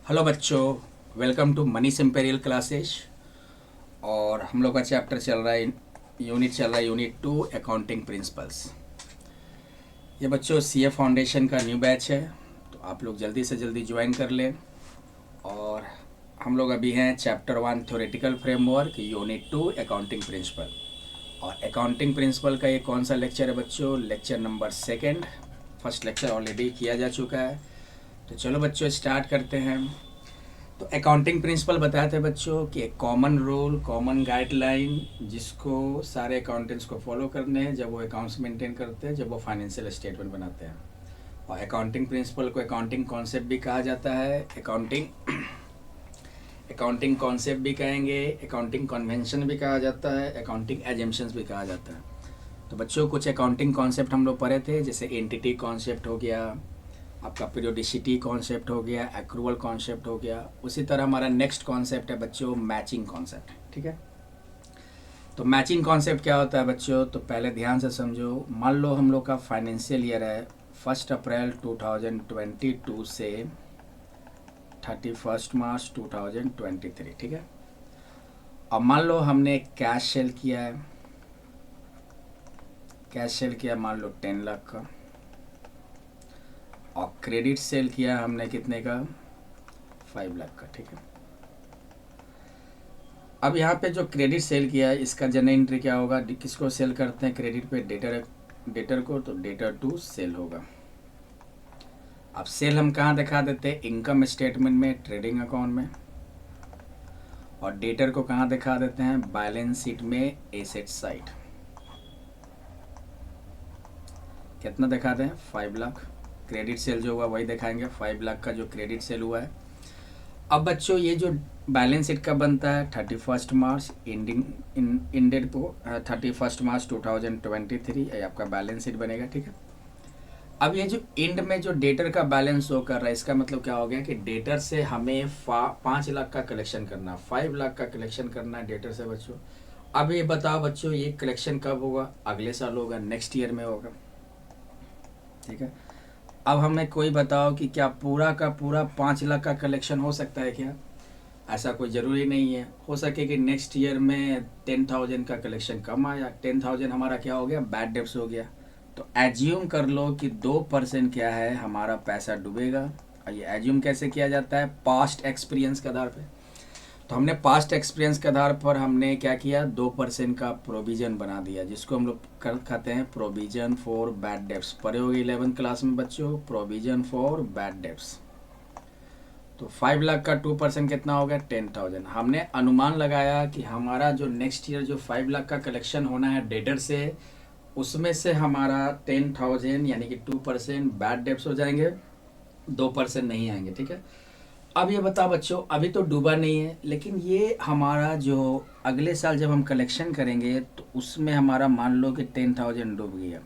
Hello बच्चों, welcome to Manish empirical classes. और हम लोग का चैप्टर चल रहा है, यूनिट चल रहा है यूनिट 2 अकाउंटिंग प्रिंसिपल्स। ये बच्चों सीए फाउंडेशन का न्यू बैच है, तो आप लोग जल्दी से जल्दी ज्वाइन कर लें। और हम लोग अभी हैं chapter 1 theoretical framework, unit 2 accounting principle. और अकाउंटिंग प्रिंसिपल का ये कौन सा लेक्चर है बच्चों? Lecture number 2। First lecture already किया जा चुका है। तो चलो बच्चों स्टार्ट करते हैं। तो अकाउंटिंग प्रिंसिपल बताए थे बच्चों कि एक कॉमन रूल, कॉमन गाइडलाइन जिसको सारे अकाउंटेंट्स को फॉलो करने हैं जब वो अकाउंट्स मेंटेन करते हैं, जब वो फाइनेंशियल स्टेटमेंट बनाते हैं। और अकाउंटिंग प्रिंसिपल को अकाउंटिंग कॉन्सेप्ट भी कहा जाता है, अकाउंटिंग कॉन्सेप्ट भी कहेंगे, अकाउंटिंग कन्वेंशन भी कहा जाता है, अकाउंटिंग एजम्पशंस भी कहा जाता है। तो बच्चों कुछ अकाउंटिंग कॉन्सेप्ट हम लोग पढ़े थे, जैसे एंटिटी कॉन्सेप्ट हो गया, आपका पीरियोडिसिटी कॉन्सेप्ट हो गया, एक्रूअल कॉन्सेप्ट हो गया। उसी तरह हमारा नेक्स्ट कॉन्सेप्ट है बच्चों मैचिंग कॉन्सेप्ट। ठीक है, तो मैचिंग कॉन्सेप्ट क्या होता है बच्चों? तो पहले ध्यान से समझो। मान लो हम लोग का फाइनेंशियल ईयर है 1 अप्रैल 2022 से 31 मार्च 2023। ठीक है, अब मान लो हमने कैश सेल किया है, कैश सेल किया मान लो 10 लाख का, और क्रेडिट सेल किया हमने कितने का? 5 लाख का। ठीक है, अब यहाँ पे जो क्रेडिट सेल किया है इसका जनरल एंट्री क्या होगा? किसको सेल करते हैं क्रेडिट पे? डेटर को, तो डेटर टू सेल होगा। अब सेल हम कहाँ दिखा देते हैं? इनकम स्टेटमेंट में, ट्रेडिंग अकाउंट में। और डेटर को कहाँ दिखा देते हैं? बैलेंस शीट में, एसेट साइड। कितना दिखाते हैं? 5 लाख। क्रेडिट सेल जो हुआ वही दिखाएंगे, 5 लाख का जो क्रेडिट सेल हुआ है। अब बच्चों ये जो बैलेंस शीट का बनता है 31 मार्च इंडेड को 31 मार्च 2023 ये आपका बैलेंस शीट बनेगा। ठीक है, अब ये जो एंड में जो डेटर का बैलेंस शो कर रहा है, इसका मतलब क्या हो गया कि डेटर से हमें 5 लाख का कलेक्शन करना, 5 लाख का कलेक्शन करना है डेटर से बच्चों। अब ये बताओ बच्चों, ये कलेक्शन कब होगा? अगले साल होगा, नेक्स्ट ईयर में होगा। ठीक है, अब हमें कोई बताओ कि क्या पूरा का पूरा 5 लाख का कलेक्शन हो सकता है क्या? ऐसा कोई ज़रूरी नहीं है। हो सके कि नेक्स्ट ईयर में 10,000 का कलेक्शन कम आया, 10,000 हमारा क्या हो गया? बैड डेब्ट्स हो गया। तो एज्यूम कर लो कि 2% क्या है, हमारा पैसा डूबेगा। और ये एज्यूम कैसे किया जाता है? पास्ट एक्सपीरियंस के आधार पे। तो हमने पास्ट एक्सपीरियंस के आधार पर हमने क्या किया? 2% का प्रोविज़न बना दिया, जिसको हम लोग कहते हैं प्रोविज़न फॉर बैड डेब्ट्स। पढ़े होगे 11th क्लास में बच्चों, प्रोविज़न फॉर बैड डेब्ट्स। तो 5 लाख का 2% कितना हो गया? 10,000। हमने अनुमान लगाया कि हमारा जो नेक्स्ट ईयर जो 5 लाख का कलेक्शन होना है डेटर से, उसमें से हमारा 10,000 यानी कि 2% बैड डेब्ट्स हो जाएंगे, 2% नहीं आएंगे। ठीक है, अब ये बताओ बच्चों, अभी तो डूबा नहीं है, लेकिन ये हमारा जो अगले साल जब हम कलेक्शन करेंगे तो उसमें हमारा मान लो कि 10,000 डूब गया।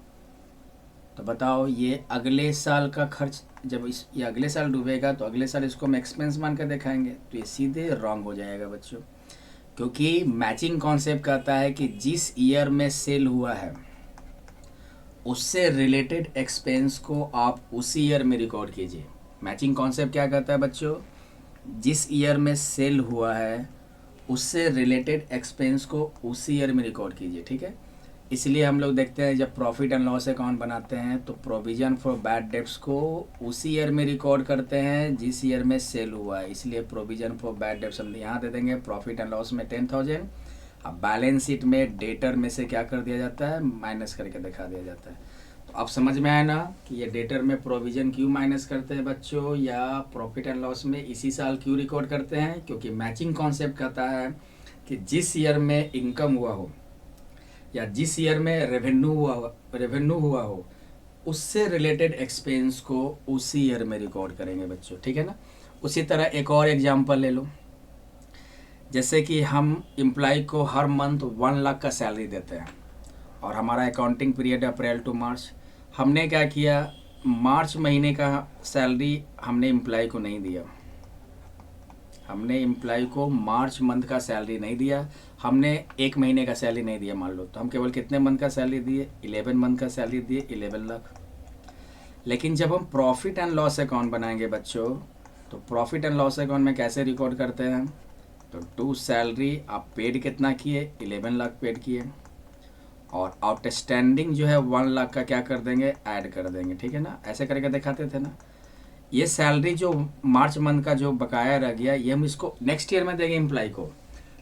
तो बताओ ये अगले साल का खर्च, जब ये अगले साल डूबेगा तो अगले साल इसको हम एक्सपेंस मान कर दिखाएंगे, तो ये सीधे रॉन्ग हो जाएगा बच्चों। क्योंकि मैचिंग कॉन्सेप्ट कहता है कि जिस ईयर में सेल हुआ है उससे रिलेटेड एक्सपेंस को आप उसी ईयर में रिकॉर्ड कीजिए। मैचिंग कॉन्सेप्ट क्या कहता है बच्चों? जिस ईयर में सेल हुआ है उससे रिलेटेड एक्सपेंस को उसी ईयर में रिकॉर्ड कीजिए। ठीक है, इसलिए हम लोग देखते हैं जब प्रॉफिट एंड लॉस अकाउंट बनाते हैं तो प्रोविज़न फॉर बैड डेब्ट्स को उसी ईयर में रिकॉर्ड करते हैं जिस ईयर में सेल हुआ है। इसलिए प्रोविज़न फॉर बैड डेब्ट्स हम यहाँ दे देंगे प्रॉफिट एंड लॉस में 10,000। अब बैलेंस शीट में डेटर में से क्या कर दिया जाता है? माइनस करके दिखा दिया जाता है। तो अब समझ में आया ना कि ये डेटर में प्रोविज़न क्यों माइनस करते हैं बच्चों, या प्रॉफिट एंड लॉस में इसी साल क्यों रिकॉर्ड करते हैं? क्योंकि मैचिंग कॉन्सेप्ट कहता है कि जिस ईयर में इनकम हुआ हो या जिस ईयर में रेवेन्यू हुआ हो उससे रिलेटेड एक्सपेंस को उसी ईयर में रिकॉर्ड करेंगे बच्चों। ठीक है ना। उसी तरह एक और एग्जांपल ले लो, जैसे कि हम एम्प्लॉय को हर मंथ 1 लाख का सैलरी देते हैं और हमारा अकाउंटिंग पीरियड है अप्रैल टू मार्च। हमने क्या किया? मार्च महीने का सैलरी हमने एम्प्लॉय को नहीं दिया, हमने एम्प्लॉय को मार्च मंथ का सैलरी नहीं दिया, हमने 1 महीने का सैलरी नहीं दिया मान लो, तो हम केवल कितने मंथ का सैलरी दिए? 11 मंथ का सैलरी दिए, 11 लाख। लेकिन जब हम प्रॉफिट एंड लॉस अकाउंट बनाएंगे बच्चों तो प्रॉफिट एंड लॉस अकाउंट में कैसे रिकॉर्ड करते हैं, तो टू सैलरी आप पेड कितना किए, 11 लाख पेड किए, और आउटस्टैंडिंग जो है 1 लाख का क्या कर देंगे, ऐड कर देंगे, ठीक है ना, ऐसे करके दिखाते थे ना। ये सैलरी जो मार्च मंथ का जो बकाया रह गया, ये हम इसको नेक्स्ट ईयर में देंगे एम्प्लॉय को,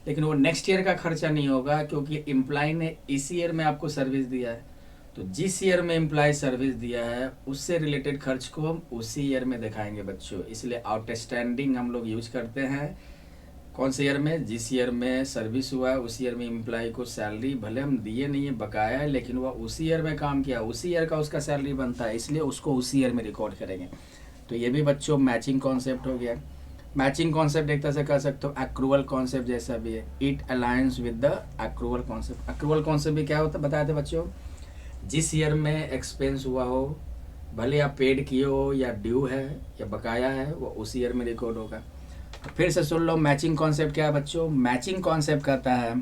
लेकिन वो नेक्स्ट ईयर का खर्चा नहीं होगा, क्योंकि एम्प्लॉय ने इस ईयर में आपको सर्विस दिया है। तो जिस ईयर में एम्प्लॉय सर्विस दिया है उससे रिलेटेड खर्च को हम उसी ईयर में दिखाएंगे बच्चों। इसलिए आउटस्टैंडिंग हम लोग यूज करते हैं कौन से ईयर में, जिस ईयर में सर्विस हुआ है उस ईयर में एम्प्लॉय को सैलरी भले हम दिए नहीं है, बकाया है, लेकिन वह उसी ईयर में काम किया, उसी ईयर का उसका सैलरी बनता है, इसलिए उसको उसी ईयर में रिकॉर्ड करेंगे। तो ये भी बच्चों मैचिंग कॉन्सेप्ट हो गया। मैचिंग कॉन्सेप्ट एक तरह से कह सकते हो एक्रूवल कॉन्सेप्ट जैसा भी है, it alliance with the accrual concept. Accrual concept भी क्या होता है बताए थे बच्चों, जिस ईयर में एक्सपेंस हुआ हो, भले आप पेड किए हो या ड्यू है या बकाया है, वो उसी ईयर में रिकॉर्ड होगा। फिर से सुन लो, मैचिंग कॉन्सेप्ट क्या है बच्चों, मैचिंग कॉन्सेप्ट कहता है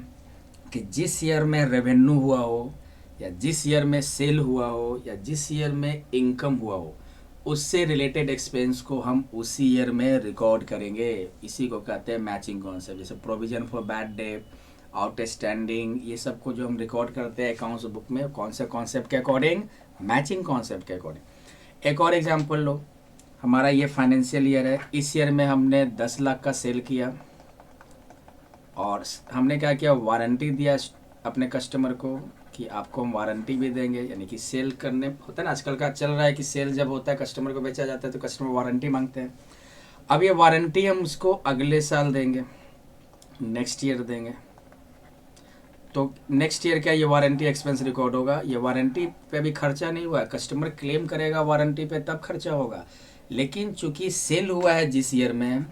कि जिस ईयर में रेवेन्यू हुआ हो, या जिस ईयर में सेल हुआ हो, या जिस ईयर में इनकम हुआ हो, उससे रिलेटेड एक्सपेंस को हम उसी ईयर में रिकॉर्ड करेंगे। इसी को कहते हैं मैचिंग कॉन्सेप्ट। जैसे provision for bad debt, outstanding, ये सब को जो हम रिकॉर्ड करते हैं अकाउंट्स बुक में, कौन से कॉन्सेप्ट के अकॉर्डिंग, मैचिंग कॉन्सेप्ट के अकॉर्डिंग। एक और एग्जांपल लो, हमारा ये फाइनेंशियल ईयर है, इस ईयर में हमने 10 लाख का सेल किया, और हमने क्या किया, वारंटी दिया अपने कस्टमर को कि आपको हम वारंटी भी देंगे, यानी कि सेल करने होता है ना, आजकल का चल रहा है कि सेल जब होता है कस्टमर को बेचा जाता है तो कस्टमर वारंटी मांगते हैं। अब ये वारंटी हम उसको अगले साल देंगे, नेक्स्ट ईयर देंगे। तो नेक्स्ट ईयर क्या, ये वारंटी एक्सपेंस रिकॉर्ड होगा। ये वारंटी पे भी खर्चा नहीं हुआ है, कस्टमर क्लेम करेगा वारंटी पे तब खर्चा होगा, लेकिन चूंकि सेल हुआ है जिस ईयर में,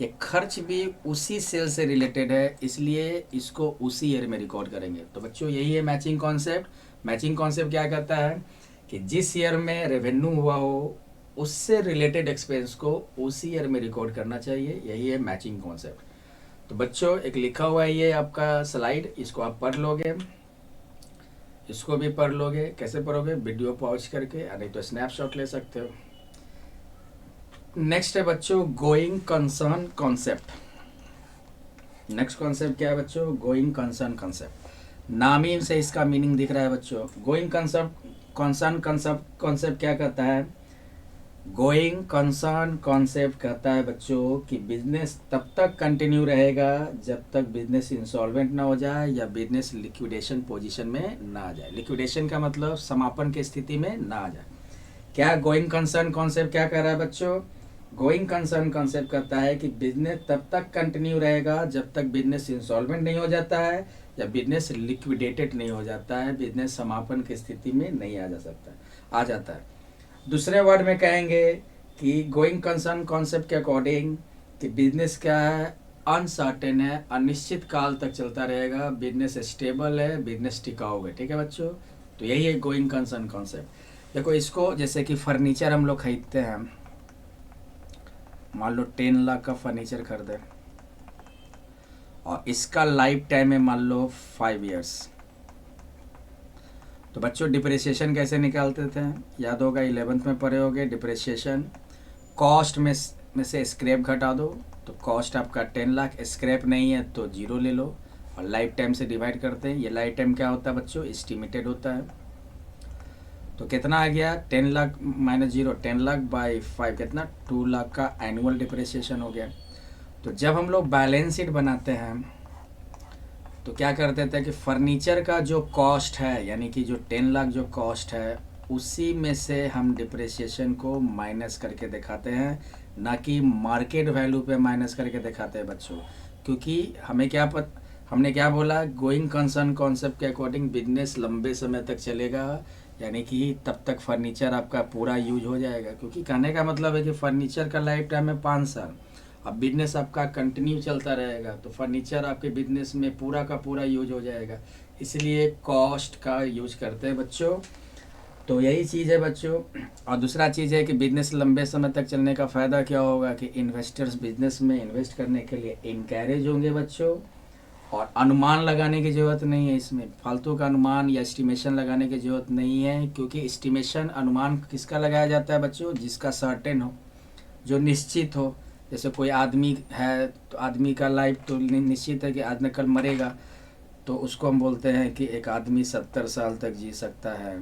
ये खर्च भी उसी सेल से रिलेटेड है, इसलिए इसको उसी ईयर में रिकॉर्ड करेंगे। तो बच्चों यही है मैचिंग कॉन्सेप्ट। मैचिंग कॉन्सेप्ट क्या कहता है कि जिस ईयर में रेवेन्यू हुआ हो उससे रिलेटेड एक्सपेंस को उसी ईयर में रिकॉर्ड करना चाहिए, यही है मैचिंग कॉन्सेप्ट। तो बच्चों एक लिखा हुआ है ये आपका स्लाइड, इसको आप पढ़ लोगे, इसको भी पढ़ लोगे। कैसे पढ़ोगे, वीडियो पॉज करके, नहीं तो स्नैपशॉट ले सकते हो। नेक्स्ट है बच्चों going concern concept. Next concept क्या है बच्चों, गोइंग कंसर्न कॉन्सेप्ट। नाम ही से इसका मीनिंग दिख रहा है बच्चों। गोइंग कंसर्न कॉन्सेप्ट क्या कहता है, गोइंग कंसर्न कॉन्सेप्ट कहता है बच्चों कि बिजनेस तब तक कंटिन्यू रहेगा जब तक बिजनेस इंसॉल्वेंट ना हो जाए या बिजनेस लिक्विडेशन पोजीशन में ना आ जाए। लिक्विडेशन का मतलब समापन की स्थिति में ना आ जाए। क्या गोइंग कंसर्न कॉन्सेप्ट क्या कह रहा है बच्चों, गोइंग कंसर्न कॉन्सेप्ट कहता है कि बिजनेस तब तक कंटिन्यू रहेगा जब तक बिजनेस इंसॉल्वेंट नहीं हो जाता है या बिजनेस लिक्विडेटेड नहीं हो जाता है, बिजनेस समापन की स्थिति में नहीं आ जाता है। दूसरे वर्ड में कहेंगे कि गोइंग कंसर्न कॉन्सेप्ट के अकॉर्डिंग कि बिजनेस क्या है, अनसर्टेन है, अनिश्चित काल तक चलता रहेगा, बिजनेस स्टेबल है, बिजनेस टिकाऊ है। ठीक है बच्चों, तो यही है गोइंग कंसर्न कॉन्सेप्ट। देखो इसको, जैसे कि फर्नीचर हम लोग खरीदते हैं, मान लो 10 लाख का फर्नीचर खरीदे और इसका लाइफ टाइम है मान लो 5 इयर्स। तो बच्चों डिप्रिसिएशन कैसे निकालते थे, याद होगा 11th में पढ़े होगे। डिप्रिसिएशन कॉस्ट में से स्क्रैप घटा दो, तो कॉस्ट आपका 10 लाख, स्क्रैप नहीं है तो 0 ले लो और लाइफ टाइम से डिवाइड करते हैं। ये लाइफ टाइम क्या होता है बच्चों, एस्टिमेटेड होता है। तो कितना आ गया, 10 लाख माइनस 0, 10 लाख बाई 5 कितना, 2 लाख का एनुअल डिप्रिसिएशन हो गया। तो जब हम लोग बैलेंस शीट बनाते हैं तो क्या करते थे कि फर्नीचर का जो कॉस्ट है, यानी कि जो 10 लाख जो कॉस्ट है, उसी में से हम डिप्रिसिएशन को माइनस करके दिखाते हैं, ना कि मार्केट वैल्यू पे माइनस करके दिखाते हैं बच्चों। क्योंकि हमने क्या बोला, गोइंग कंसर्न कॉन्सेप्ट के अकॉर्डिंग बिजनेस लंबे समय तक चलेगा, यानी कि तब तक फर्नीचर आपका पूरा यूज हो जाएगा। क्योंकि कहने का मतलब है कि फर्नीचर का लाइफ टाइम है 5 साल, अब बिजनेस आपका कंटिन्यू चलता रहेगा तो फर्नीचर आपके बिजनेस में पूरा का पूरा यूज हो जाएगा, इसलिए कॉस्ट का यूज करते हैं बच्चों। तो यही चीज़ है बच्चों। और दूसरा चीज़ है कि बिजनेस लंबे समय तक चलने का फ़ायदा क्या होगा कि इन्वेस्टर्स बिजनेस में इन्वेस्ट करने के लिए इनकरेज होंगे बच्चों, और अनुमान लगाने की ज़रूरत नहीं है, इसमें फालतू का अनुमान या एस्टिमेशन लगाने की ज़रूरत नहीं है। क्योंकि एस्टिमेशन अनुमान किसका लगाया जाता है बच्चों, जिसका सर्टेन हो, जो निश्चित हो, जैसे कोई आदमी है तो आदमी का लाइफ तो निश्चित है कि आज न कल मरेगा, तो उसको हम बोलते हैं कि एक आदमी 70 साल तक जी सकता है,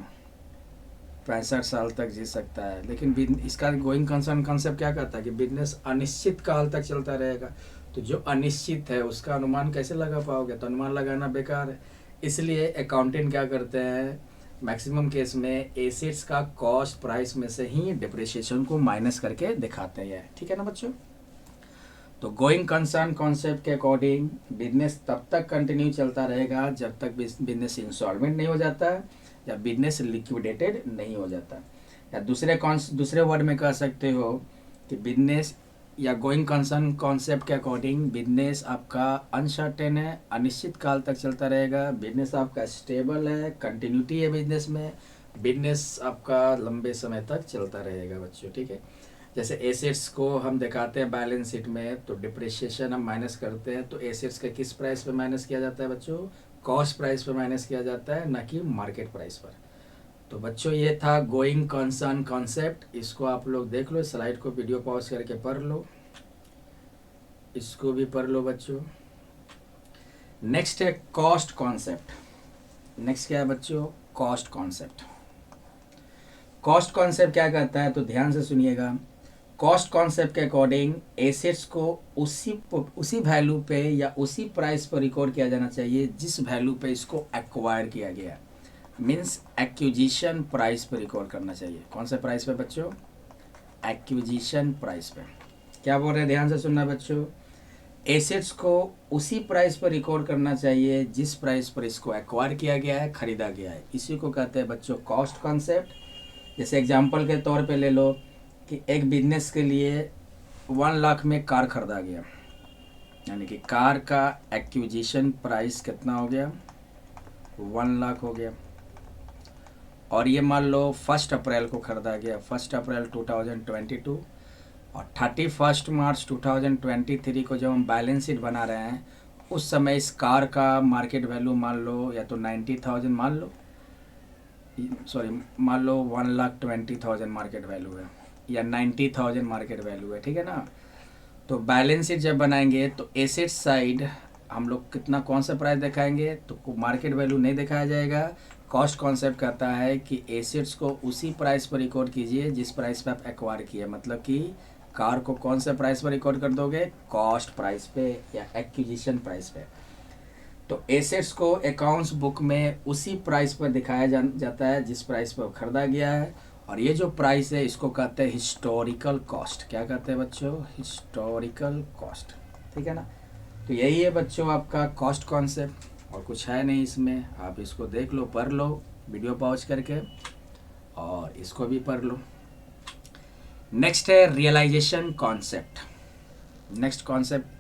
65 साल तक जी सकता है। लेकिन इसका गोइंग कंसर्न कॉन्सेप्ट क्या कहता है कि बिजनेस अनिश्चित काल तक चलता रहेगा। तो जो अनिश्चित है उसका अनुमान कैसे लगा पाओगे, तो अनुमान लगाना बेकार है। इसलिए अकाउंटेंट क्या करते हैं, मैक्सिमम केस में एसेट्स का कॉस्ट प्राइस में से ही डिप्रिसिएशन को माइनस करके दिखाते हैं। ठीक है ना बच्चों। तो गोइंग कंसर्न कॉन्सेप्ट के अकॉर्डिंग बिजनेस तब तक कंटिन्यू चलता रहेगा जब तक बिजनेस इंसॉल्वेंट नहीं हो जाता या बिजनेस लिक्विडेटेड नहीं हो जाता। या दूसरे वर्ड में कह सकते हो कि बिजनेस या गोइंग कंसर्न कॉन्सेप्ट के अकॉर्डिंग बिजनेस आपका अनसर्टेन है, अनिश्चित काल तक चलता रहेगा। बिजनेस आपका स्टेबल है, कंटिन्यूटी है बिजनेस में, बिजनेस आपका लंबे समय तक चलता रहेगा बच्चों। ठीक है। जैसे एसेट्स को हम दिखाते हैं बैलेंस शीट में, तो डिप्रिसिएशन हम माइनस करते हैं, तो एसेट्स का किस प्राइस पे माइनस किया जाता है बच्चों, कॉस्ट प्राइस पे माइनस किया जाता है, ना कि मार्केट प्राइस पर। तो बच्चों ये था गोइंग कंसर्न कॉन्सेप्ट। इसको आप लोग देख लो, स्लाइड को वीडियो पॉज करके पढ़ लो, इसको भी पढ़ लो बच्चों। नेक्स्ट है कॉस्ट कॉन्सेप्ट। नेक्स्ट क्या है बच्चों, कॉस्ट कॉन्सेप्ट। कॉस्ट कॉन्सेप्ट क्या कहता है, तो ध्यान से सुनिएगा। कॉस्ट कॉन्सेप्ट के अकॉर्डिंग एसेट्स को उसी वैल्यू पे या उसी प्राइस पर रिकॉर्ड किया जाना चाहिए जिस वैल्यू पे इसको एक्वायर किया गया। मीन्स एक्विजिशन प्राइस पे रिकॉर्ड करना चाहिए। कौन से प्राइस पे बच्चों, एक्विजिशन प्राइस पे। क्या बोल रहे हैं, ध्यान से सुनना बच्चों। एसेट्स को उसी प्राइस पर रिकॉर्ड करना चाहिए जिस प्राइस पर इसको एक्वायर किया गया है, खरीदा गया है। इसी को कहते हैं बच्चों कॉस्ट कॉन्सेप्ट। जैसे एग्जांपल के तौर पे ले लो कि एक बिजनेस के लिए 1 लाख में कार खरीदा गया, यानी कि कार का एक्विजिशन प्राइस कितना हो गया, 1 लाख हो गया। और ये मान लो 1 अप्रैल को खरीदा गया, 1 अप्रैल 2022, और 31 मार्च 2023 को जब हम बैलेंस शीट बना रहे हैं उस समय इस कार का मार्केट वैल्यू मान लो या तो 90,000 मान लो, सॉरी मान लो 1,20,000 मार्केट वैल्यू है या 90,000 मार्केट वैल्यू है। ठीक है ना। तो बैलेंस शीट जब बनाएंगे तो एसेट साइड हम लोग कितना कौन सा प्राइस दिखाएंगे, तो मार्केट वैल्यू नहीं दिखाया जाएगा। कॉस्ट कॉन्सेप्ट कहता है कि एसेट्स को उसी प्राइस पर रिकॉर्ड कीजिए जिस प्राइस पे आप एक्वायर किए। मतलब कि कार को कौन से प्राइस पर रिकॉर्ड कर दोगे, कॉस्ट प्राइस पे या एक्विजिशन प्राइस पे। तो एसेट्स को अकाउंट्स बुक में उसी प्राइस पर दिखाया जाता है जिस प्राइस पर खरीदा गया है। और ये जो प्राइस है इसको कहते हैं हिस्टोरिकल कॉस्ट। क्या कहते हैं बच्चों, हिस्टोरिकल कॉस्ट। ठीक है ना। तो यही है बच्चों आपका कॉस्ट कॉन्सेप्ट, और कुछ है नहीं इसमें। आप इसको देख लो, पढ़ लो वीडियो पॉज करके, और इसको भी पढ़ लो। नेक्स्ट है रियलाइजेशन कॉन्सेप्ट।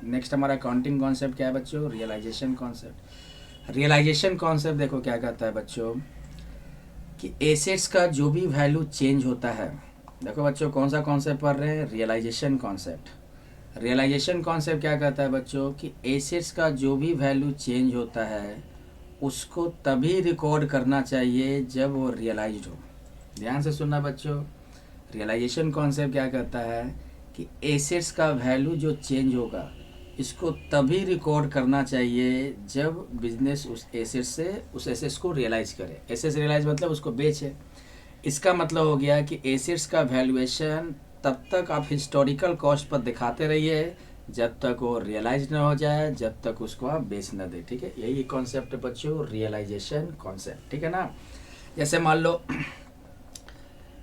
नेक्स्ट हमारा अकाउंटिंग कॉन्सेप्ट क्या है बच्चों, रियलाइजेशन कॉन्सेप्ट। रियलाइजेशन कॉन्सेप्ट देखो क्या कहता है बच्चों कि एसेट्स का जो भी वैल्यू चेंज होता है, देखो बच्चों कौन सा कॉन्सेप्ट पढ़ रहे हैं, रियलाइजेशन कॉन्सेप्ट। रियलाइजेशन कॉन्सेप्ट क्या कहता है बच्चों कि एसेट्स का जो भी वैल्यू चेंज होता है उसको तभी रिकॉर्ड करना चाहिए जब वो रियलाइज्ड हो। ध्यान से सुनना बच्चों। रियलाइजेशन कॉन्सेप्ट क्या कहता है कि एसेट्स का वैल्यू जो चेंज होगा इसको तभी रिकॉर्ड करना चाहिए जब बिजनेस उस एसेट्स को रियलाइज करे। एसेट्स रियलाइज मतलब उसको बेचे। इसका मतलब हो गया कि एसेट्स का वैल्यूएशन तब तक आप हिस्टोरिकल कॉस्ट पर दिखाते रहिए जब तक वो रियलाइज ना हो जाए, जब तक उसको आप बेच ना दे। ठीक है, यही कॉन्सेप्ट है बच्चों, रियलाइजेशन कॉन्सेप्ट। ठीक है ना। जैसे मान लो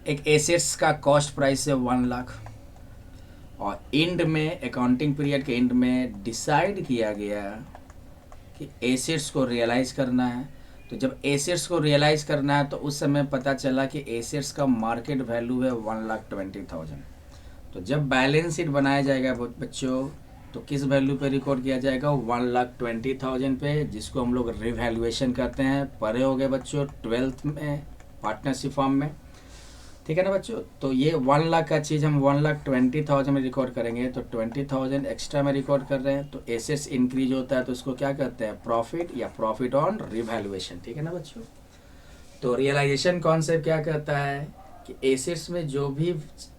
एक एसेट्स का कॉस्ट प्राइस है 1 लाख, और एंड में अकाउंटिंग पीरियड के एंड में डिसाइड किया गया कि एसेट्स को रियलाइज़ करना है। तो जब एसेट्स को रियलाइज़ करना है तो उस समय पता चला कि एसेट्स का मार्केट वैल्यू है 1,20,000। तो जब बैलेंस शीट बनाया जाएगा बच्चों तो किस वैल्यू पे रिकॉर्ड किया जाएगा, 1,20,000 पे, जिसको हम लोग रिवैल्यूएशन कहते हैं। पढ़े हो गए बच्चों 12th में पार्टनरशिप फॉर्म में। ठीक है ना बच्चों। तो ये 1 लाख का चीज़ हम 1,20,000 में रिकॉर्ड करेंगे, तो 20,000 एक्स्ट्रा में रिकॉर्ड कर रहे हैं। तो एसेट्स इंक्रीज होता है तो उसको क्या कहते हैं, प्रॉफिट या प्रॉफिट ऑन रिवैल्यूएशन। ठीक है ना बच्चों। तो रियलाइजेशन कॉन्सेप्ट क्या कहता है कि कि एसेट्स में जो भी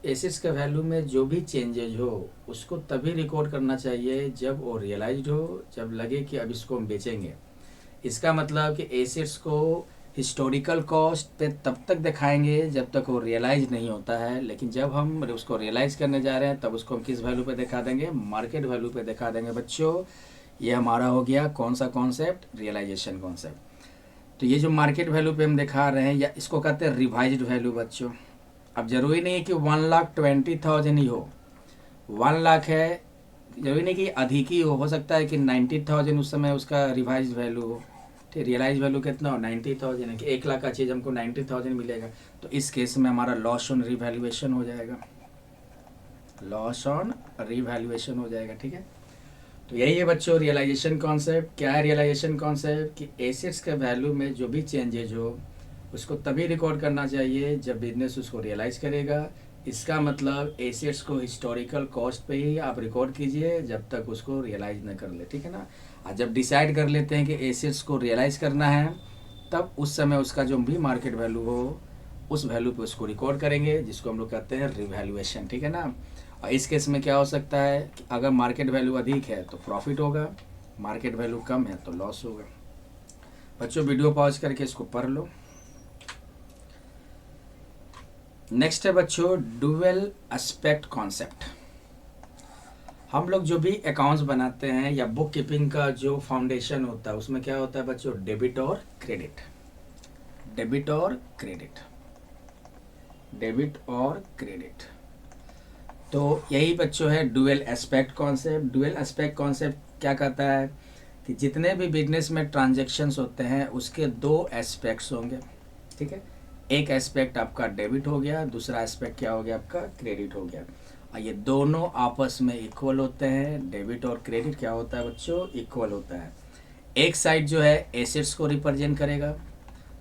एसेट्स के वैल्यू में जो भी चेंजेज हो उसको तभी रिकॉर्ड करना चाहिए जब वो रियलाइज्ड हो, जब लगे कि अब इसको हम बेचेंगे। इसका मतलब कि एसेट्स को हिस्टोरिकल कॉस्ट पे तब तक दिखाएंगे जब तक वो रियलाइज नहीं होता है, लेकिन जब हम उसको रियलाइज करने जा रहे हैं तब उसको हम किस वैल्यू पे दिखा देंगे, मार्केट वैल्यू पे दिखा देंगे बच्चों। ये हमारा हो गया कौन सा कॉन्सेप्ट, रियलाइजेशन कॉन्सेप्ट। तो ये जो मार्केट वैल्यू पे हम दिखा रहे हैं या इसको कहते हैं रिवाइज्ड वैल्यू बच्चों। अब जरूरी नहीं है कि 1,20,000 ही हो, 1,00,000 है, जरूरी नहीं कि अधिक ही हो सकता है कि 90,000 उस समय उसका रिवाइज वैल्यू हो। ठीक, रियलाइज वैल्यू कितना हो, 90,000 है कि 1,00,000 का चीज़ हमको 90,000 मिलेगा, तो इस केस में हमारा लॉस ऑन रिवैल्यूएशन हो जाएगा, लॉस ऑन रिवैल्यूएशन हो जाएगा। ठीक है, तो यही है बच्चों रियलाइजेशन कॉन्सेप्ट। क्या है रियलाइजेशन कॉन्सेप्ट, कि एसेट्स के वैल्यू में जो भी चेंजेज हो उसको तभी रिकॉर्ड करना चाहिए जब बिजनेस उसको रियलाइज़ करेगा। इसका मतलब एसेट्स को हिस्टोरिकल कॉस्ट पे ही आप रिकॉर्ड कीजिए जब तक उसको रियलाइज़ न कर ले। ठीक है ना, और जब डिसाइड कर लेते हैं कि एसेट्स को रियलाइज़ करना है तब उस समय उसका जो भी मार्केट वैल्यू हो उस वैल्यू पे उसको रिकॉर्ड करेंगे, जिसको हम लोग कहते हैं रिवैल्यूएशन। ठीक है ना, और इस केस में क्या हो सकता है कि अगर मार्केट वैल्यू अधिक है तो प्रॉफिट होगा, मार्केट वैल्यू कम है तो लॉस होगा। बच्चों वीडियो पॉज करके इसको पढ़ लो। नेक्स्ट है बच्चों डुअल एस्पेक्ट कॉन्सेप्ट। हम लोग जो भी अकाउंट्स बनाते हैं या बुक कीपिंग का जो फाउंडेशन होता है उसमें क्या होता है बच्चों, डेबिट और क्रेडिट, डेबिट और क्रेडिट, डेबिट और क्रेडिट। तो यही बच्चों है dual aspect concept. Dual aspect concept क्या कहता है कि जितने भी बिजनेस में ट्रांजैक्शंस होते हैं उसके दो एस्पेक्ट्स होंगे। ठीक है, एक एस्पेक्ट आपका डेबिट हो गया, दूसरा एस्पेक्ट क्या हो गया आपका, क्रेडिट हो गया, और ये दोनों आपस में इक्वल होते हैं। डेबिट और क्रेडिट क्या होता है बच्चों, इक्वल होता है। एक साइड जो है एसेट्स को रिप्रेजेंट करेगा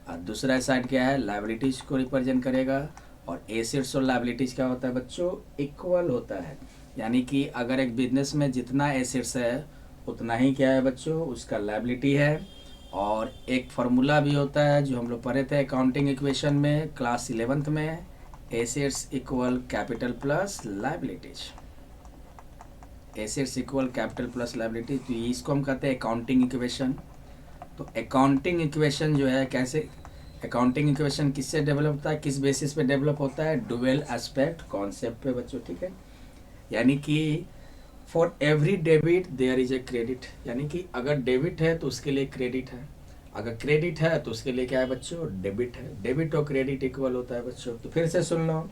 और दूसरा साइड क्या है, लायबिलिटीज को रिप्रेजेंट करेगा। और एसेट्स और लायबिलिटीज क्या होता है बच्चों, इक्वल होता है। यानी कि अगर एक बिजनेस में जितना एसेट्स है उतना ही क्या है बच्चों, उसका लायबिलिटी है। और एक फार्मूला भी होता है जो हम लोग पढ़े थे अकाउंटिंग इक्वेशन में क्लास 11th में, assets equal capital plus liabilities, assets equal capital plus liabilities. तो इसको हम कहते हैं अकाउंटिंग इक्वेशन। तो अकाउंटिंग इक्वेशन जो है कैसे, अकाउंटिंग इक्वेशन किससे डेवलप होता है, किस बेसिस पे डेवलप होता है, डुअल एस्पेक्ट कॉन्सेप्ट पे बच्चों। ठीक है, यानी कि for every debit there is a credit, यानी कि अगर डेबिट है तो उसके लिए क्रेडिट है, अगर क्रेडिट है तो उसके लिए क्या है बच्चों, डेबिट है। डेबिट और क्रेडिट इक्वल होता है बच्चों। तो फिर से सुन लो,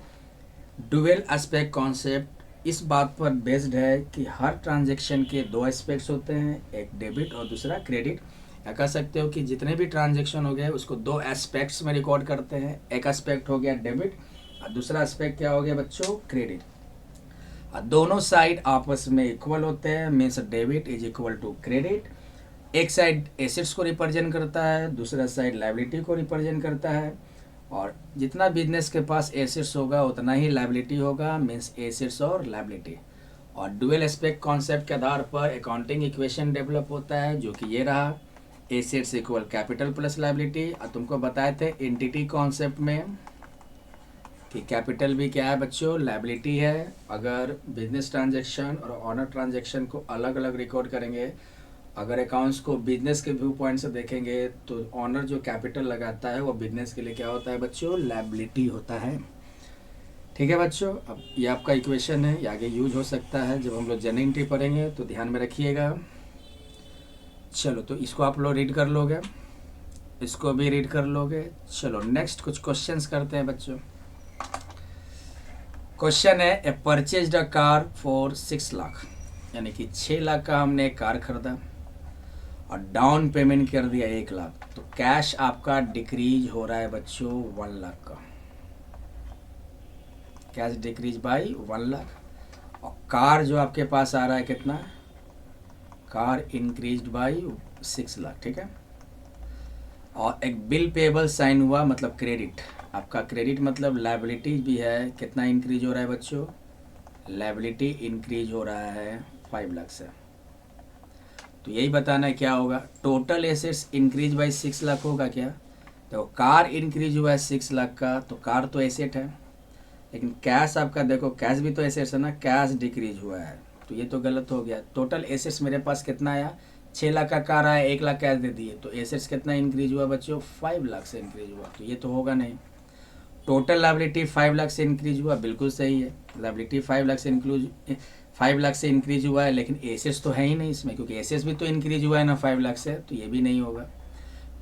डुअल एस्पेक्ट कॉन्सेप्ट इस बात पर बेस्ड है कि हर ट्रांजैक्शन के दो एस्पेक्ट्स होते हैं, एक डेबिट और दूसरा क्रेडिट। या कह सकते हो कि जितने भी ट्रांजैक्शन हो गए उसको दो एस्पेक्ट्स में रिकॉर्ड करते हैं। एक एस्पेक्ट हो गया डेबिट और दूसरा एस्पेक्ट क्या हो गया बच्चों, क्रेडिट। दोनों साइड आपस में इक्वल होते हैं, means debit is equal to credit. एक साइड एसेट्स को रिप्रेजेंट करता है, दूसरा साइड लायबिलिटी को रिप्रेजेंट करता है। और जितना बिजनेस के पास एसेट्स होगा उतना ही लायबिलिटी होगा, मीन्स एसेट्स और लायबिलिटी। और डुअल एस्पेक्ट कॉन्सेप्ट के आधार पर अकाउंटिंग इक्वेशन डेवलप होता है जो कि ये रहा, assets equal capital plus liability. और तुमको बताए थे एंटिटी कॉन्सेप्ट में कि कैपिटल भी क्या है बच्चों, लायबिलिटी है। अगर बिजनेस ट्रांजैक्शन और ऑनर ट्रांजैक्शन को अलग अलग रिकॉर्ड करेंगे, अगर अकाउंट्स को बिजनेस के व्यू पॉइंट से देखेंगे तो ऑनर जो कैपिटल लगाता है वो बिजनेस के लिए क्या होता है बच्चों, लायबिलिटी होता है। ठीक है बच्चों, अब ये आपका इक्वेशन है, ये आगे यूज हो सकता है जब हम लोग जनरल एंट्री पढ़ेंगे, तो ध्यान में रखिएगा। चलो तो इसको आप लोग रीड कर लोगे, इसको भी रीड कर लोगे। चलो नेक्स्ट कुछ क्वेश्चंस करते हैं बच्चों। क्वेश्चन है, A purchased a car for 6 lakh, यानी कि 6 लाख का हमने एक कार खरीदा और डाउन पेमेंट कर दिया 1 लाख, तो कैश आपका डिक्रीज हो रहा है बच्चों 1 लाख का, कैश डिक्रीज बाई 1 लाख। और कार जो आपके पास आ रहा है कितना, कार इंक्रीज बाई 6 लाख। ठीक है, और एक बिल पेबल साइन हुआ मतलब क्रेडिट, आपका क्रेडिट मतलब लायबिलिटी भी है, कितना इंक्रीज हो रहा है बच्चों, लायबिलिटी इंक्रीज हो रहा है 5 लाख से। तो यही बताना है क्या होगा, total assets increase by 6 lakh होगा क्या, तो कार इंक्रीज हुआ है 6 लाख का, तो कार तो एसेट है, लेकिन कैश आपका देखो, कैश भी तो एसेट्स है ना, कैश डिक्रीज हुआ है, तो ये तो गलत हो गया। टोटल एसेट्स मेरे पास कितना आया, 6 लाख का कार आया, 1 लाख कैश दे दिए, तो एसेट्स कितना इंक्रीज हुआ बच्चों, 5 लाख से इंक्रीज हुआ, तो ये तो होगा नहीं। टोटल लायबिलिटी 5 लाख से इंक्रीज हुआ, बिल्कुल सही है, लायबिलिटी 5 लाख से इंक्रीज हुआ है, लेकिन एसेट्स तो है ही नहीं इसमें, क्योंकि एसेट्स भी तो इंक्रीज हुआ है ना 5 लाख से, तो ये भी नहीं होगा।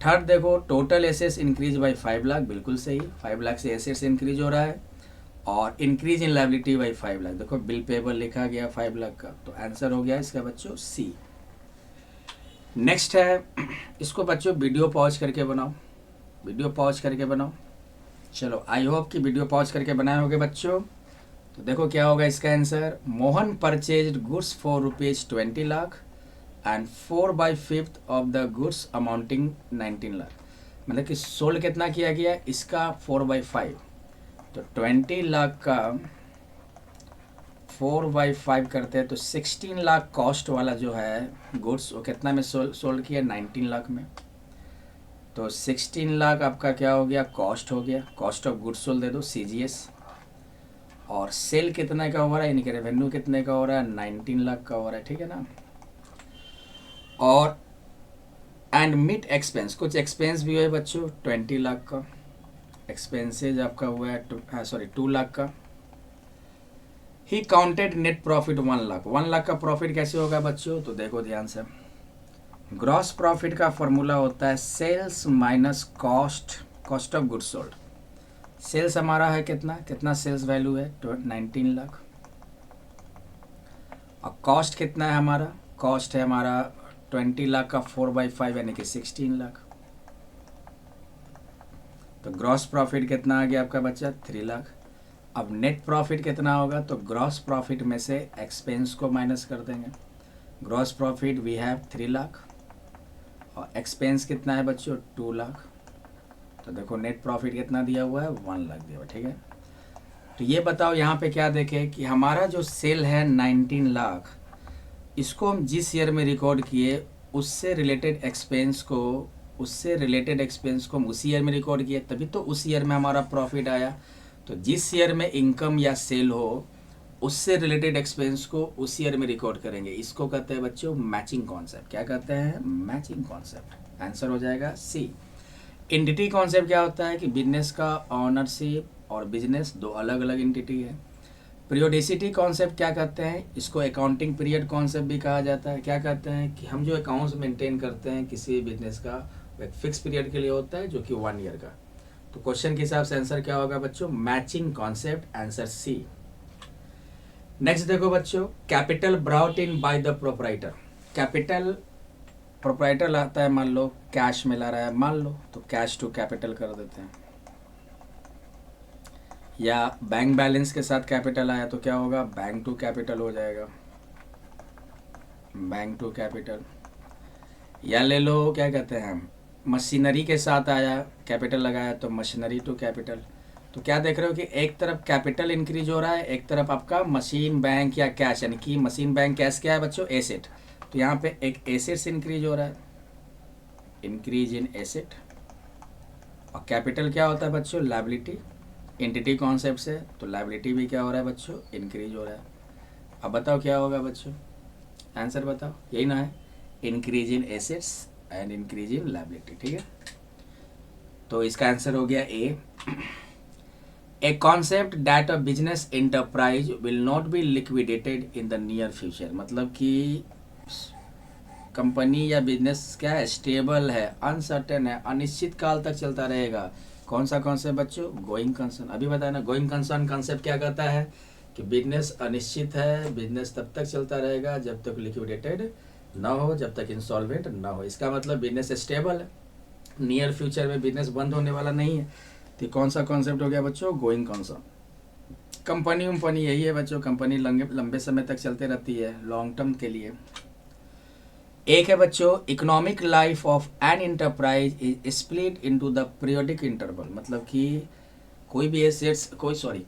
थर्ड देखो, total assets increase by 5 lakh, बिल्कुल सही, 5 लाख से एसेट्स इंक्रीज हो रहा है, और increase in liability by 5 lakh, देखो बिल पेबल लिखा गया 5 लाख का, तो आंसर हो गया इसका बच्चों सी। नेक्स्ट है, इसको बच्चों वीडियो पॉज करके बनाओ, वीडियो पॉज करके बनाओ। चलो आई होप कि वीडियो पॉज करके बनाए होगे बच्चों। तो देखो क्या होगा इसका answer, Mohan purchased goods for ₹20 lakh and 4/5 of the goods amounting 19 lakh. मतलब कि सोल्ड कितना किया गया, इसका 4/5, तो 20 लाख का 4/5 करते हैं तो 16 लाख कॉस्ट वाला जो है गुड्स, वो कितना में सोल्ड किया, 19 लाख में। तो 16 लाख आपका क्या हो गया, कॉस्ट हो गया, कॉस्ट ऑफ गुड्स सोल्ड दे दो CGS, और सेल कितने का हो रहा है, यानी कि रेवेन्यू कितने का हो रहा है, 19 लाख का हो रहा है, ठीक है ना। और एंड मिट एक्सपेंस, कुछ एक्सपेंस भी है बच्चों, 20 लाख का एक्सपेंसेज आपका हुआ है, 2 लाख का। He counted net profit 1 lakh, 1 lakh का प्रॉफिट कैसे होगा बच्चों, तो देखो ध्यान से, ग्रॉस प्रॉफिट का फॉर्मूला होता है sales minus cost of goods sold. Sales हमारा है कितना, कितना सेल्स वैल्यू है, 19 लाख, और कॉस्ट कितना है हमारा, कॉस्ट है हमारा 20 लाख का 4/5 यानी कि 16 लाख। तो ग्रॉस प्रॉफिट कितना आ गया आपका बच्चा, 3 लाख। अब नेट प्रॉफिट कितना होगा, तो ग्रॉस प्रॉफिट में से एक्सपेंस को माइनस कर देंगे। Gross profit we have 3 lakh, और एक्सपेंस कितना है बच्चों, 2 लाख। तो देखो नेट प्रॉफिट कितना दिया हुआ है, 1 लाख दिया हुआ, ठीक है। तो ये बताओ यहाँ पे क्या देखें कि हमारा जो सेल है 19 लाख, इसको हम जिस ईयर में रिकॉर्ड किए उससे रिलेटेड एक्सपेंस को हम उसी ईयर में रिकॉर्ड किए, तभी तो उस ईयर में हमारा प्रॉफिट आया। तो जिस ईयर में इनकम या सेल हो उससे रिलेटेड एक्सपेंस को उस ईयर में रिकॉर्ड करेंगे, इसको कहते हैं बच्चों मैचिंग कॉन्सेप्ट। क्या कहते हैं, मैचिंग कॉन्सेप्ट। आंसर हो जाएगा सी। एंटिटी कॉन्सेप्ट क्या होता है कि बिजनेस का ऑनरशिप और बिजनेस दो अलग अलग एंटिटी है। पीरियोडिसिटी कॉन्सेप्ट क्या कहते हैं, इसको अकाउंटिंग पीरियड कॉन्सेप्ट भी कहा जाता है। क्या कहते हैं कि हम जो अकाउंट्स मेंटेन करते हैं किसी बिजनेस का, एक फिक्स पीरियड के लिए होता है जो कि 1 ईयर का। तो क्वेश्चन के हिसाब से आंसर क्या होगा बच्चों, matching concept, answer C. Next देखो बच्चों, capital brought in by the proprietor. Capital proprietor लाता है, मान लो कैश में ला रहा है, मान लो, तो कैश टू कैपिटल कर देते हैं, या बैंक बैलेंस के साथ कैपिटल आया तो क्या होगा, बैंक टू कैपिटल हो जाएगा, बैंक टू कैपिटल। या ले लो क्या कहते हैं, मशीनरी के साथ आया कैपिटल लगाया तो मशीनरी टू कैपिटल। तो क्या देख रहे हो कि एक तरफ कैपिटल इंक्रीज हो रहा है, एक तरफ आपका मशीन बैंक या कैश, यानी कि मशीन बैंक कैश क्या है बच्चों, एसेट। तो यहाँ पे एक एसेट्स इंक्रीज हो रहा है, इंक्रीज इन एसेट। और कैपिटल क्या होता है बच्चों, लायबिलिटी, एंटिटी कॉन्सेप्ट से, तो लायबिलिटी भी क्या हो रहा है बच्चों, इंक्रीज हो रहा है। अब बताओ क्या होगा बच्चों, आंसर बताओ, यही ना है, increase in assets and increase in liability, ठीक है। तो इसका आंसर हो गया A. A concept that a business enterprise will not be liquidated in the near future. मतलब कि कंपनी या बिजनेस क्या है, स्टेबल है, अनसर्टेन है, अनिश्चित काल तक चलता रहेगा। कौन सा कॉन्सेप्ट बच्चों, गोइंग कंसर्न। अभी बताया ना, गोइंग कंसर्न कॉन्सेप्ट क्या कहता है कि बिजनेस अनिश्चित है, बिजनेस तब तक चलता रहेगा जब तक लिक्विडेटेड ना हो, जब तक इंसॉल्वेंट ना हो। इसका मतलब बिजनेस स्टेबल है, नियर फ्यूचर में बिजनेस बंद होने वाला नहीं है। तो कौन सा कॉन्सेप्ट हो गया बच्चों, गोइंग कंसर्न। कंपनी उम्पनी यही है बच्चों, कंपनी लंबे समय तक चलते रहती है, लॉन्ग टर्म के लिए। एक है बच्चों, economic life of an enterprise is split into the periodic interval. मतलब कि कोई भी एसेट्स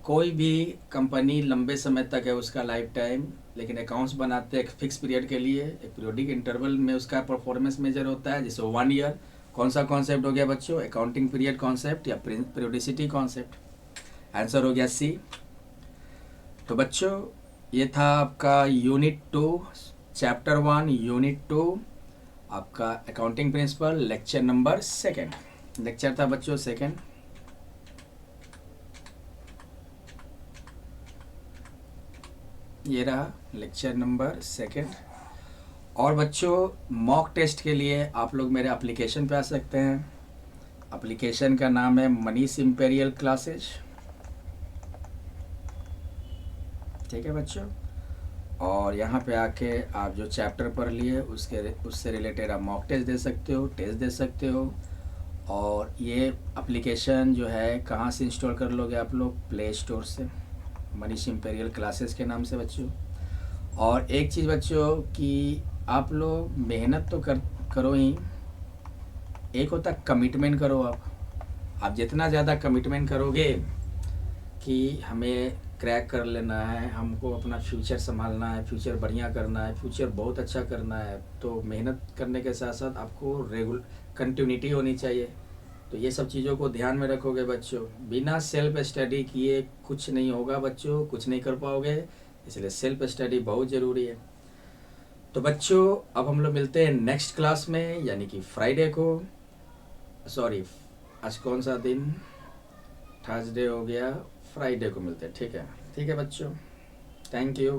कोई भी कंपनी लंबे समय तक है उसका लाइफ टाइम, लेकिन अकाउंट्स बनाते हैं एक फिक्स पीरियड के लिए, एक पीरियोडिक इंटरवल में उसका परफॉर्मेंस मेजर होता है, जैसे 1 ईयर। कौन सा कॉन्सेप्ट हो गया बच्चों, अकाउंटिंग पीरियड कॉन्सेप्ट या पीरियोडिसिटी कॉन्सेप्ट। आंसर हो गया सी। तो बच्चों ये था आपका यूनिट 2 चैप्टर 1 यूनिट 2 आपका accounting principle lecture number 2 lecture था बच्चों 2। ये रहा लेक्चर नंबर 2। और बच्चों मॉक टेस्ट के लिए आप लोग मेरे एप्लीकेशन पे आ सकते हैं। एप्लीकेशन का नाम है मनीष इम्पेरियल क्लासेज। ठीक है बच्चों, और यहाँ पे आके आप जो चैप्टर पढ़ लिए उससे रिलेटेड आप मॉक टेस्ट दे सकते हो, टेस्ट दे सकते हो। और ये एप्लीकेशन जो है कहाँ से इंस्टॉल कर लोगे आप लोग? प्ले स्टोर से, मनीष इम्पेरियल क्लासेस के नाम से बच्चों। और एक चीज़ बच्चों कि आप लोग मेहनत तो करो ही, एक होता कमिटमेंट करो। आप जितना ज़्यादा कमिटमेंट करोगे कि हमें क्रैक कर लेना है, हमको अपना फ्यूचर संभालना है, फ्यूचर बढ़िया करना है, फ्यूचर बहुत अच्छा करना है, तो मेहनत करने के साथ साथ आपको कंटिन्यूटी होनी चाहिए। तो ये सब चीज़ों को ध्यान में रखोगे बच्चों। बिना सेल्फ स्टडी किए कुछ नहीं होगा बच्चों, कुछ नहीं कर पाओगे, इसलिए सेल्फ स्टडी बहुत ज़रूरी है। तो बच्चों अब हम लोग मिलते हैं नेक्स्ट क्लास में, यानी कि फ्राइडे को। सॉरी, आज कौन सा दिन? थर्सडे हो गया, फ्राइडे को मिलते हैं। ठीक है, ठीक है बच्चों, थैंक यू।